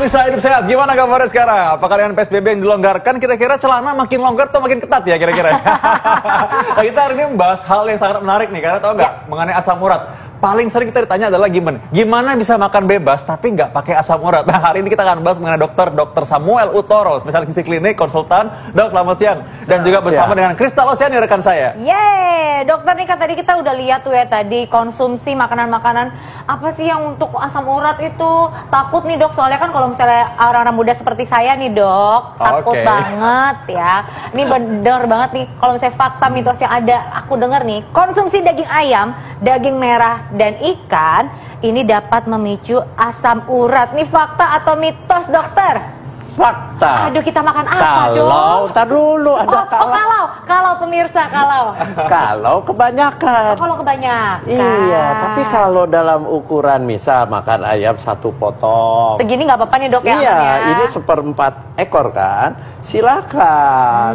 Pemirsa Hidup Sehat, gimana kabarnya sekarang? Apakah dengan PSBB yang dilonggarkan, kira-kira celana makin longgar atau makin ketat ya kira-kira? Nah, kita hari ini membahas hal yang sangat menarik nih, karena tahu nggak mengenai asam urat. Paling sering kita ditanya adalah gimana bisa makan bebas tapi nggak pakai asam urat. Nah, hari ini kita akan bahas mengenai Dr. Samuel Utoro, spesialis gizi klinik, konsultan. Dok, selamat siang. Dan juga bersama dengan Kristal Osiani, rekan saya. Yeay, dokter nih kan tadi kita udah lihat tuh ya tadi konsumsi makanan-makanan apa sih yang untuk asam urat itu. Takut nih dok, soalnya kan kalau misalnya orang-orang muda seperti saya nih dok, takut banget ya. Ini bener banget nih kalau misalnya fakta mitos yang ada, aku denger nih, konsumsi daging ayam, daging merah, dan ikan ini dapat memicu asam urat. Nih fakta atau mitos dokter? Fakta. Aduh, kita makan apa dong? Tar dulu ada kalau pemirsa kalau kebanyakan. Kalau kebanyakan. Iya, tapi kalau dalam ukuran misal makan ayam 1 potong. Segini nggak apa-apa nih dok ya? Iya, ini 1/4 ekor kan? Silakan.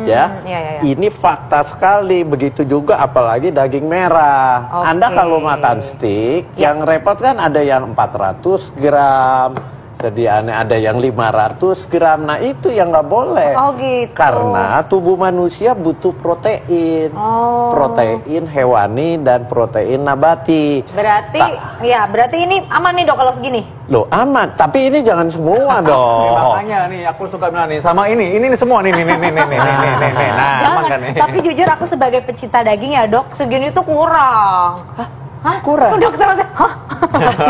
Iya. Ini fakta sekali. Begitu juga apalagi daging merah. Anda kalau makan steak, yang repot kan ada yang 400 gram. Sediaannya ada yang 500 gram. Nah itu yang nggak boleh. Oh gitu. Karena tubuh manusia butuh protein. Protein hewani dan protein nabati. Berarti ini aman nih dok kalau segini? Loh aman, tapi ini jangan semua dong. Makanya nih aku suka bilang nih sama ini semua nih. Nah, aman kan nih. Tapi jujur aku sebagai pecinta daging ya dok, segini tuh kurang. Hah? Kurang? Dokter maksudnya,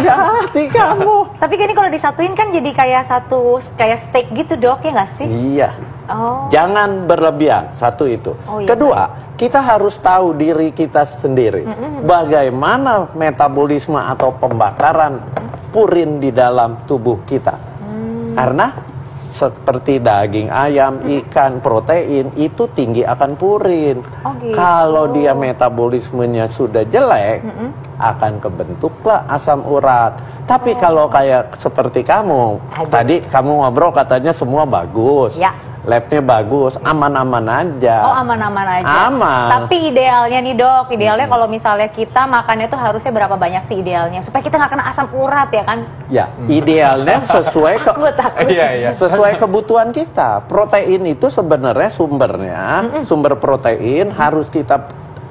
Ya, hati kamu. Tapi ini kalau disatuin kan jadi kayak steak gitu dok, ya nggak sih? Iya. Jangan berlebihan, satu itu. Kedua, kita harus tahu diri kita sendiri. Bagaimana metabolisme atau pembakaran purin di dalam tubuh kita. Karena seperti daging ayam, ikan, protein itu tinggi akan purin. Kalau dia metabolismenya sudah jelek, akan kebentuklah asam urat. Tapi kalau kayak seperti kamu, tadi kamu ngobrol katanya semua bagus. Labnya bagus, aman-aman aja. Aman-aman aja. Aman. Tapi idealnya nih dok, kalau misalnya kita makannya tuh harusnya berapa banyak sih idealnya supaya kita nggak kena asam urat ya kan? Ya, idealnya sesuai sesuai kebutuhan kita. Protein itu sebenarnya sumber protein harus kita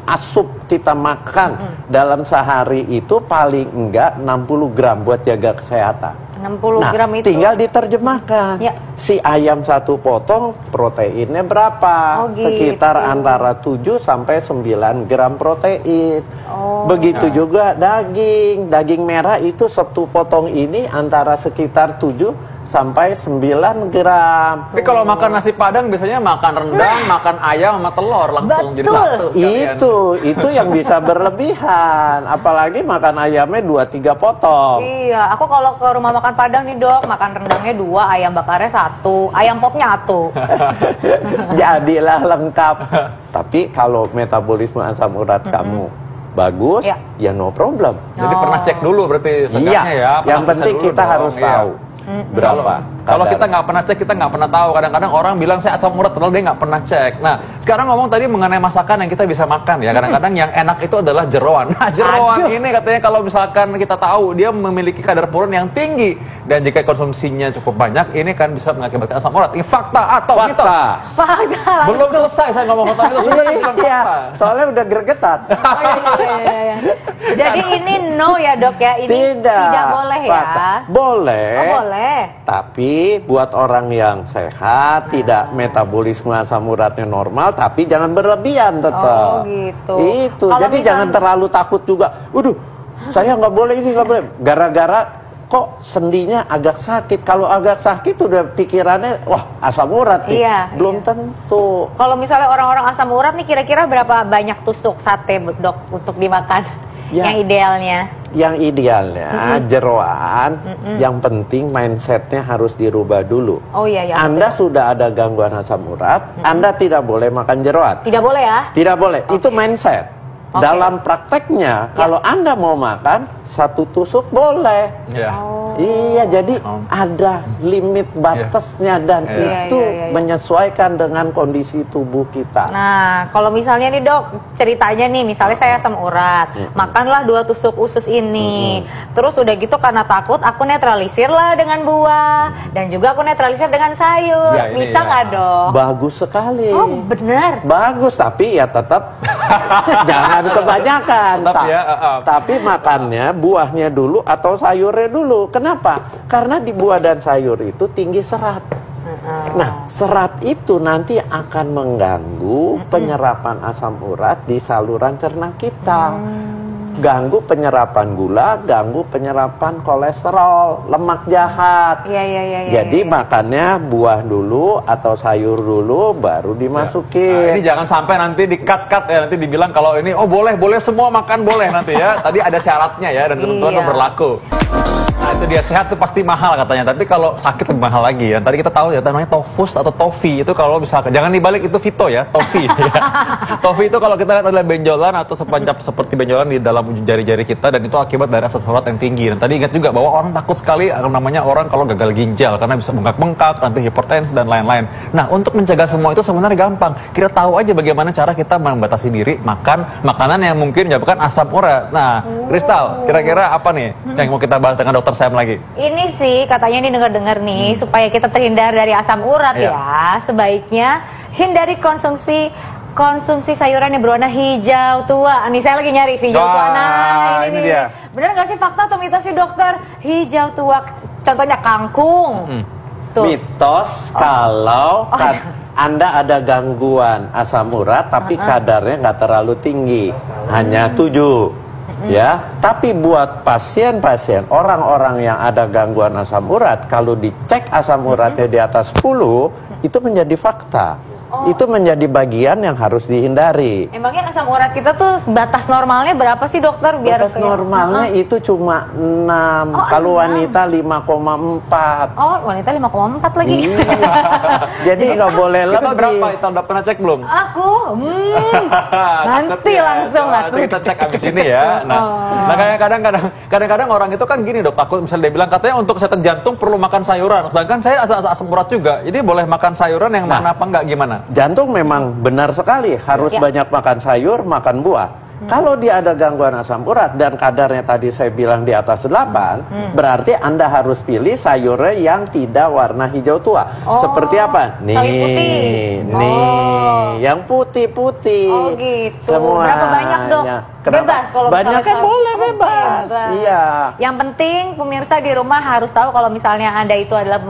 asup, kita makan dalam sehari itu paling enggak 60 gram buat jaga kesehatan. 60 gram itu tinggal diterjemahkan. Si ayam 1 potong proteinnya berapa? Sekitar antara 7 sampai 9 gram protein. Begitu juga daging merah itu 1 potong ini antara sekitar 7 sampai 9 gram. Tapi kalau makan nasi padang biasanya makan rendang, makan ayam sama telur langsung jadi satu sekalian. Itu yang bisa berlebihan. Apalagi makan ayamnya 2-3 potong. Iya, aku kalau ke rumah makan padang nih dok, makan rendangnya 2, ayam bakarnya 1, ayam popnya 1. Jadilah lengkap. Tapi kalau metabolisme asam urat kamu bagus, ya no problem. Jadi pernah cek dulu berarti seenggaknya ya. Yang penting kita harus tahu berapa. Kalau kita nggak pernah cek, kita nggak pernah tahu. Kadang-kadang orang bilang saya asam urat, padahal dia nggak pernah cek. Nah, sekarang ngomong tadi mengenai masakan yang kita bisa makan ya. Kadang-kadang yang enak itu adalah jeroan. Nah, jeroan ini katanya kalau misalkan kita tahu dia memiliki kadar purin yang tinggi dan jika konsumsinya cukup banyak, ini kan bisa mengakibatkan asam urat. Ini fakta atau mitos? Fakta. Belum selesai saya ngomong fakta itu sudah fakta. Soalnya udah gregetan. Jadi ini no ya dok ya, ini tidak boleh ya. Boleh. Boleh. Tapi buat orang yang sehat, tidak metabolisme asam uratnya normal, tapi jangan berlebihan tetap. Gitu. Itu. Jadi jangan terlalu takut juga. Waduh, saya nggak boleh ini, nggak boleh. Gara-gara kok sendinya agak sakit. Kalau agak sakit udah pikirannya, wah asam urat nih. Belum tentu. Kalau misalnya orang-orang asam urat nih kira-kira berapa banyak tusuk sate dok untuk dimakan? Yang idealnya? Yang idealnya jeroan, yang penting mindsetnya harus dirubah dulu. Anda sudah ada gangguan asam urat, Anda tidak boleh makan jeroan. Tidak boleh ya? Tidak boleh, itu mindset. Dalam prakteknya, kalau Anda mau makan, 1 tusuk boleh. Iya, jadi ada limit batasnya dan itu menyesuaikan dengan kondisi tubuh kita. Nah, kalau misalnya nih dok, ceritanya nih, misalnya saya asam urat, makanlah 2 tusuk usus ini. Terus udah gitu karena takut, aku netralisir lah dengan buah. Dan juga aku netralisir dengan sayur. Bisa nggak dok? Bagus sekali. Oh, benar. Bagus, tapi ya tetap jangan kebanyakan. Tapi makannya buahnya dulu atau sayurnya dulu. Kenapa? Karena di buah dan sayur itu tinggi serat. Nah, serat itu nanti akan mengganggu penyerapan asam urat di saluran cerna kita. Ganggu penyerapan gula, ganggu penyerapan kolesterol, lemak jahat. Jadi makannya buah dulu atau sayur dulu, baru dimasukin. Nah, ini jangan sampai nanti di-cut ya, nanti dibilang kalau ini, oh boleh semua makan boleh nanti ya. Tadi ada syaratnya ya, dan ketentuan berlaku. Nah itu dia, sehat tuh pasti mahal katanya, tapi kalau sakit lebih mahal lagi ya. Tadi kita tahu ya, namanya Tofus atau Tofi itu kalau misalkan, jangan dibalik itu Vito ya, Tofi. Tofi itu kalau kita lihat adalah benjolan atau sepancap seperti benjolan di dalam jari-jari kita, dan itu akibat dari asam urat yang tinggi. Dan tadi ingat juga bahwa orang takut sekali namanya orang kalau gagal ginjal karena bisa bengkak-bengkak, nanti hipertensi dan lain-lain. Nah untuk mencegah semua itu sebenarnya gampang. Kita tahu aja bagaimana cara kita membatasi diri makan makanan yang mungkin menyebabkan asam urat. Nah, Kristal, kira-kira apa nih yang mau kita bahas dengan Dokter Sam lagi? Ini sih katanya nih dengar-dengar nih supaya kita terhindar dari asam urat ya, sebaiknya hindari konsumsi sayuran yang berwarna hijau tua. Nih saya lagi nyari hijau tua. Nah, ini dia. Bener nggak sih fakta atau mitos sih dokter? Hijau tua, contohnya kangkung. Mitos kalau Anda ada gangguan asam urat tapi kadarnya nggak terlalu tinggi, hanya 7. Ya, tapi buat pasien-pasien, orang-orang yang ada gangguan asam urat, kalau dicek asam uratnya di atas 10, itu menjadi fakta. Itu menjadi bagian yang harus dihindari. Emangnya asam urat kita tuh batas normalnya berapa sih dokter? Biar batas normalnya itu cuma 6, kalau wanita 5,4. Oh, wanita 5,4 lagi. Iya. Jadi nggak boleh lebih. Kita berapa? Kita udah pernah cek belum? Aku, nanti langsung nanti kita cek abis ini ya. Nah kadang-kadang orang itu kan gini dok, takut misalnya dia bilang katanya untuk kesehatan jantung perlu makan sayuran. Sedangkan saya ada asam urat juga, jadi boleh makan sayuran yang mana apa enggak, gimana? Jantung memang benar sekali harus banyak makan sayur, makan buah. Kalau dia ada gangguan asam urat dan kadarnya tadi saya bilang di atas 8, berarti Anda harus pilih sayurnya yang tidak warna hijau tua. Seperti apa? Nih, yang putih-putih. Oh gitu. Semua. Berapa banyak dok? Bebas kalau banyak kan boleh bebas. Iya. Yang penting pemirsa di rumah harus tahu kalau misalnya Anda itu adalah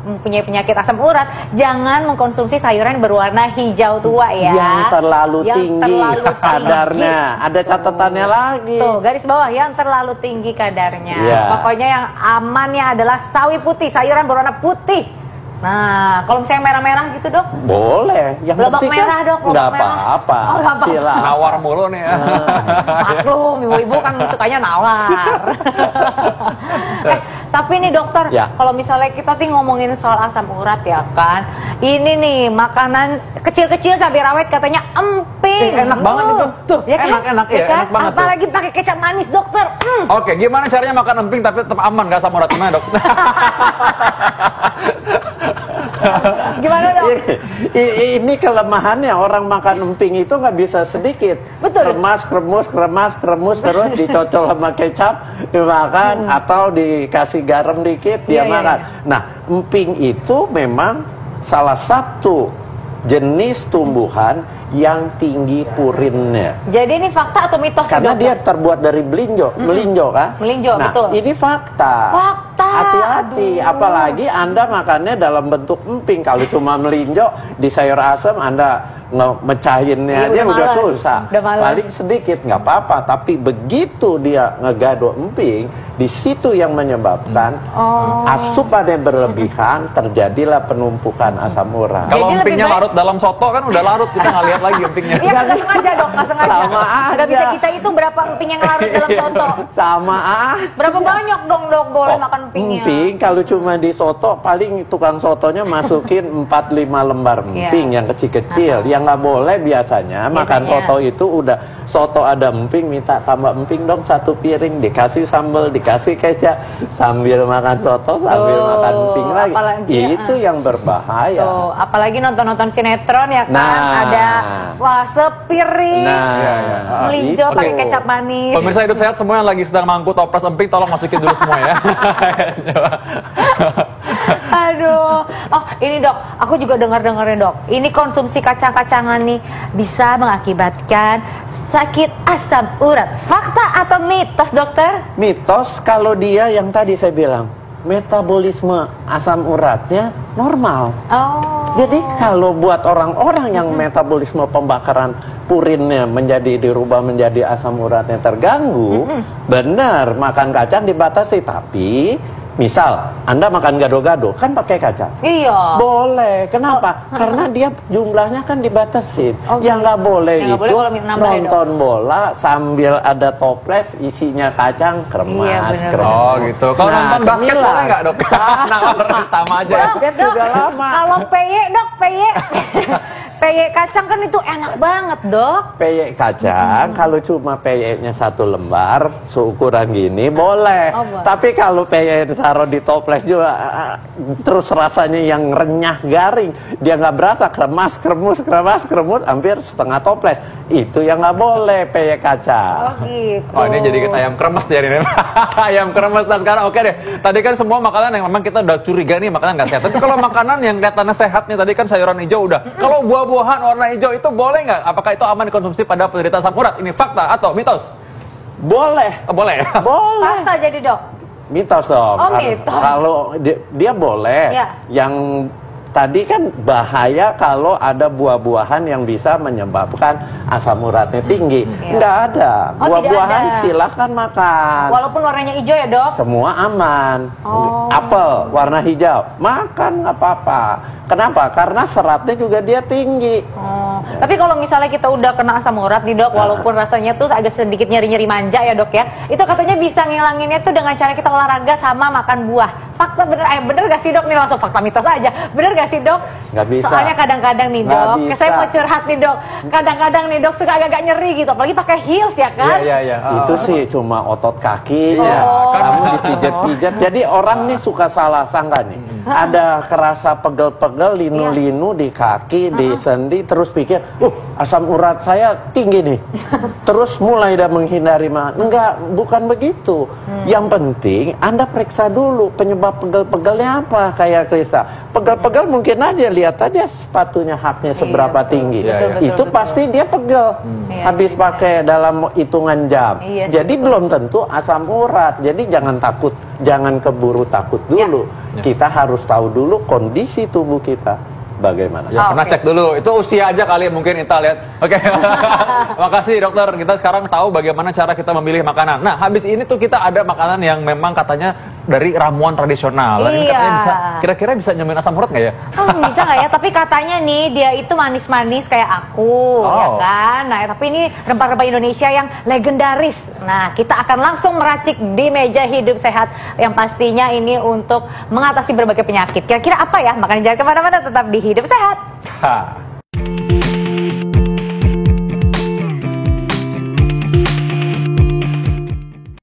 mempunyai penyakit asam urat, jangan mengkonsumsi sayuran berwarna hijau tua ya. Yang terlalu tinggi kadarnya. Ada catatannya lagi. Tuh, garis bawah yang terlalu tinggi kadarnya. Ya. Pokoknya yang amannya adalah sawi putih, sayuran berwarna putih. Nah, kalau misalnya merah-merah gitu dok? Boleh. Yang lobak merah dok, nggak apa-apa. Silakan. Nawar mulu nih. Maklum, ibu-ibu kan sukanya nawar. Tapi nih dokter, kalau misalnya kita ngomongin soal asam urat ya kan, ini nih makanan kecil-kecil cabai rawit katanya emping. Enak banget itu. Tuh, ya kan? Enak ya kan? enak banget. Apalagi pakai kecap manis dokter. Oke, gimana caranya makan emping tapi tetap aman nggak asam urat, gimana dok? Gimana dok? Ini kelemahannya, orang makan emping itu nggak bisa sedikit. Betul. Kremas terus dicocol sama kecap dimakan atau dikasih garam dikit dia makan. Nah, emping itu memang salah satu jenis tumbuhan yang tinggi purinnya. Jadi ini fakta atau mitos? Karena dia terbuat dari melinjo kan? Melinjo, nah, betul. Ini fakta. Hati-hati, apalagi Anda makannya dalam bentuk emping. Kalau cuma melinjo di sayur asam, Anda mecahinnya aja udah susah. Paling sedikit nggak apa-apa, tapi begitu dia ngegado emping, di situ yang menyebabkan asupannya berlebihan, terjadilah penumpukan asam urat. Kalau empingnya larut dalam soto kan udah larut, kita nggak lihat lagi empingnya. Iya, nggak sengaja dok, nggak sengaja. Sama aja. Nggak bisa kita itu berapa emping yang larut dalam soto. Sama aja. Berapa banyak dong dok boleh makan emping? emping kalau cuma di soto paling tukang sotonya masukin 4-5 lembar emping yang kecil-kecil. Yang nggak boleh biasanya makan soto itu udah soto ada emping, minta tambah emping dong 1 piring, dikasih sambal, dikasih kecap, sambil makan soto sambil makan emping lagi. Apalagi, itu yang berbahaya. Apalagi nonton-nonton sinetron ya kan, ada sepiring melinjo pakai kecap manis. Pemirsa Hidup Sehat semua yang lagi sedang mangkuk toples emping tolong masukin dulu semua ya. Aduh, ini dok, aku juga dengar-dengar ya dok, ini konsumsi kacang-kacangan nih bisa mengakibatkan sakit asam urat. Fakta atau mitos dokter? Mitos kalau dia yang tadi saya bilang, metabolisme asam uratnya normal. Jadi kalau buat orang-orang yang metabolisme pembakaran purinnya dirubah menjadi asam uratnya terganggu, benar makan kacang dibatasi. Tapi misal Anda makan gado-gado kan pakai kacang, boleh. Kenapa? Karena dia jumlahnya kan dibatasin. Yang nggak boleh itu nonton bola sambil ada toples isinya kacang, kremas. Gitu. Kalau nonton basket boleh nggak dok? Sama aja. Basket juga lama. Kalau peye dok, peye kacang kan itu enak banget dok. Peye kacang kalau cuma peyenya 1 lembar seukuran gini boleh. Tapi kalau peye taruh di toples juga terus rasanya yang renyah garing, dia nggak berasa, kremas hampir setengah toples, itu yang nggak boleh peye kacang. Gitu. Ini jadi ayam kremes ya ini. Ayam kremes. Nah sekarang oke deh, tadi kan semua makanan yang memang kita udah curiga nih makanan nggak sehat, tapi kalau makanan yang kelihatannya sehat nih, tadi kan sayuran hijau udah, kalau buah-buahan warna hijau itu boleh nggak? Apakah itu aman dikonsumsi pada penderita asam urat? Ini fakta atau mitos? Boleh. Boleh. Fakta jadi dok. Mitos dong. Mitos. Kalau dia boleh. Yang tadi kan bahaya kalau ada buah-buahan yang bisa menyebabkan asam uratnya tinggi. Nggak ada. Buah-buahan silahkan makan. Walaupun warnanya hijau ya dok? Semua aman. Apel warna hijau, makan nggak apa-apa. Kenapa? Karena seratnya juga dia tinggi. Tapi kalau misalnya kita udah kena asam urat nih dok, walaupun rasanya tuh agak sedikit nyeri-nyeri manja ya dok ya, itu katanya bisa ngilanginnya tuh dengan cara kita olahraga sama makan buah. Fakta bener gak sih dok? Nih langsung fakta mitos aja. Bener gak sih dok? Nggak bisa. Soalnya kadang-kadang nih dok, saya mau curhat nih dok, kadang-kadang nih dok suka agak nyeri gitu, apalagi pakai heels ya kan? Iya. Itu sih cuma otot kakinya, kamu dipijat-pijat. Jadi orang nih suka salah sangka nih. Ada kerasa pegel-pegel, linu-linu di kaki, di sendi, terus pikir, asam urat saya tinggi nih. Terus mulai dah menghindari makan. Enggak, bukan begitu. Yang penting Anda periksa dulu penyebab pegel-pegelnya apa. Kayak Krista, pegel-pegel mungkin aja, lihat aja sepatunya haknya seberapa tinggi. Itu pasti dia pegel. Habis pakai dalam hitungan jam. Jadi belum tentu asam urat. Jadi jangan takut, jangan keburu takut dulu. Kita harus tahu dulu kondisi tubuh kita bagaimana. Pernah cek dulu, itu usia aja kali mungkin kita lihat. Oke. Makasih dokter, kita sekarang tahu bagaimana cara kita memilih makanan. Nah, habis ini tuh kita ada makanan yang memang katanya dari ramuan tradisional. Ini katanya bisa, kira-kira bisa nyembuhin asam urat nggak ya? Bisa nggak ya? Tapi katanya nih dia itu manis-manis kayak aku, ya kan? Nah, tapi ini rempah-rempah Indonesia yang legendaris. Nah, kita akan langsung meracik di meja hidup sehat yang pastinya ini untuk mengatasi berbagai penyakit. Kira-kira apa ya? Makanya jangan kemana-mana, tetap di Hidup Sehat.